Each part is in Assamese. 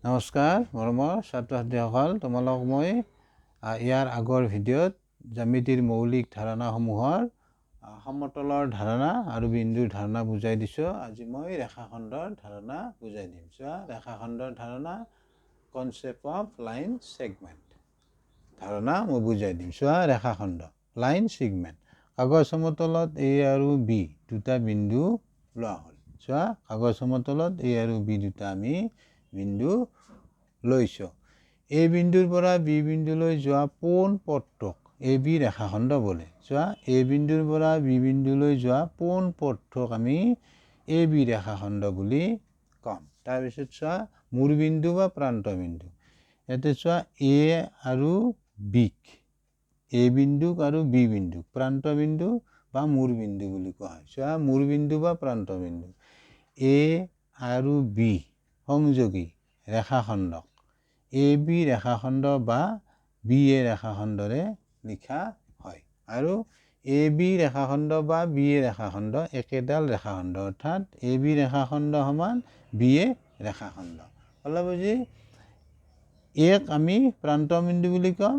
নমস্কাৰ মৰমৰ ছাত্ৰ-ছাত্ৰীসকল, তোমালোক মই ইয়াৰ আগৰ ভিডিঅ'ত জ্যামিতিৰ মৌলিক ধাৰণাসমূহৰ সমতলৰ ধাৰণা আৰু বিন্দুৰ ধাৰণা বুজাই দিছোঁ। আজি মই ৰেখাখণ্ডৰ ধাৰণা বুজাই দিম। চোৱা, ৰেখাখণ্ডৰ ধাৰণা কনচেপ্ট অফ লাইন ছেগমেণ্ট ধাৰণা মই বুজাই দিম। চোৱা, ৰেখাখণ্ড লাইন ছেগমেণ্ট, কাগজ সমতলত A আৰু B দুটা বিন্দু লোৱা হ'ল। চোৱা, কাগজ সমতলত A আৰু B দুটা আমি বিন্দু লৈছোঁ। A বিন্দুৰ পৰা B বিন্দুলৈ যোৱা পোন পথটোক AB ৰেখাখণ্ড বোলে। চোৱা, A বিন্দুৰ পৰা B বিন্দুলৈ যোৱা পোন পথটোক আমি AB ৰেখাখণ্ড বুলি ক'ম। তাৰপিছত চোৱা, মূৰবিন্দু বা প্ৰান্তবিন্দু, ইয়াতে চোৱা A আৰু Bক, A বিন্দুক আৰু B বিন্দুক প্ৰান্তবিন্দু বা মূৰবিন্দু বুলি কোৱা হয়। চোৱা, মূৰবিন্দু বা প্ৰান্তবিন্দু A আৰু B সংযোগী ৰেখাখণ্ডক AB ৰেখাখণ্ড বা BA ৰেখাখণ্ডৰে লিখা হয়। আৰু AB ৰেখাখণ্ড বা BA ৰেখাখণ্ড একেডাল ৰেখাখণ্ড, অৰ্থাৎ AB ৰেখাখণ্ড সমান BA ৰেখাখণ্ড। হ'লে বুজি, Aক আমি প্ৰান্তবিন্দু বুলি ক'ম,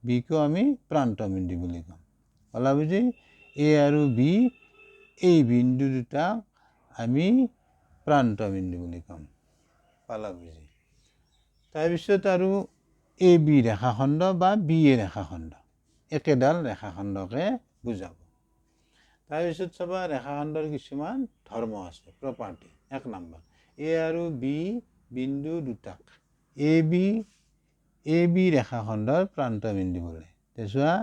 Bকো আমি প্ৰান্তবিন্দু বুলি ক'ম। হ'লে বুজি, A আৰু B এই বিন্দু দুটাক আমি প্ৰান্তবিন্দু বুলি ক'ম। পালা বুজি। তাৰপিছত আৰু AB ৰেখাখণ্ড বা BA ৰেখাখণ্ড একেডাল ৰেখাখণ্ডকে বুজাব। তাৰপিছত চাবা, ৰেখাখণ্ডৰ কিছুমান ধৰ্ম আছে, প্ৰপাৰ্টি। 1 নম্বৰ, A আৰু B বিন্দু দুটাক AB ৰেখাখণ্ডৰ প্ৰান্তবিন্দু বোলে। চোৱা,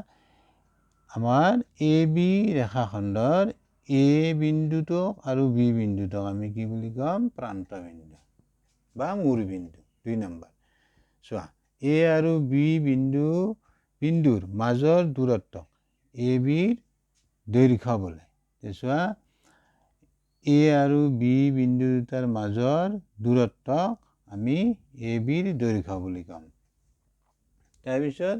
আমাৰ AB ৰেখাখণ্ডৰ A বিন্দুটোক আৰু B বিন্দুটোক আমি কি বুলি ক'ম? প্ৰান্তবিন্দু বা মূৰবিন্দু। 2 নম্বৰ, চোৱা, A আৰু B বিন্দুৰ মাজৰ দূৰত্বক ABৰ দৈৰ্ঘ্য বোলে। চোৱা, A আৰু B বিন্দু দুটাৰ মাজৰ দূৰত্বক আমি ABৰ দৈৰ্ঘ্য বুলি ক'ম। তাৰপিছত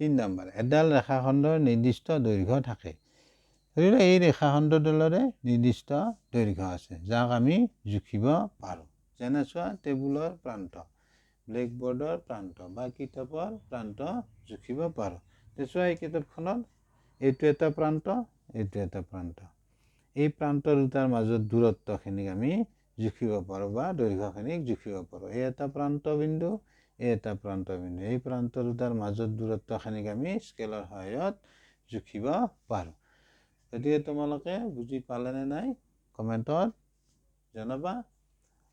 3 নম্বৰ, এডাল ৰেখাখণ্ডৰ নিৰ্দিষ্ট দৈৰ্ঘ্য থাকে। ধৰি লওক এই ৰেখাখণ্ডডালৰে নিৰ্দিষ্ট দৈৰ্ঘ্য আছে, যাক আমি জুখিব পাৰোঁ। যেনে চোৱা, টেবুলৰ প্ৰান্ত, ব্লেকবৰ্ডৰ প্ৰান্ত বা কিতাপৰ প্ৰান্ত জুখিব পাৰোঁ। চোৱা, এই কিতাপখনত এইটো এটা প্ৰান্ত, এইটো এটা প্ৰান্ত। এই প্ৰান্ত দুটাৰ মাজত দূৰত্বখিনিক আমি জুখিব পাৰোঁ বা দৈৰ্ঘ্যখিনিক জুখিব পাৰোঁ। এই এটা প্ৰান্তবিন্দু, এই এটা প্ৰান্তবিন্দু। এই প্ৰান্ত দুটাৰ মাজত দূৰত্বখিনিক আমি স্কেলৰ সহায়ত জুখিব পাৰোঁ। গতিকে তোমালোকে বুজি পালেনে নাই কমেণ্টত জনাবা,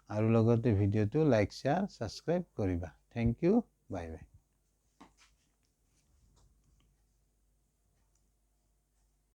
আৰু লগতে ভিডিঅ'টো লাইক, শ্বেয়াৰ, ছাবস্ক্ৰাইব কৰিবা। Thank you, bye by.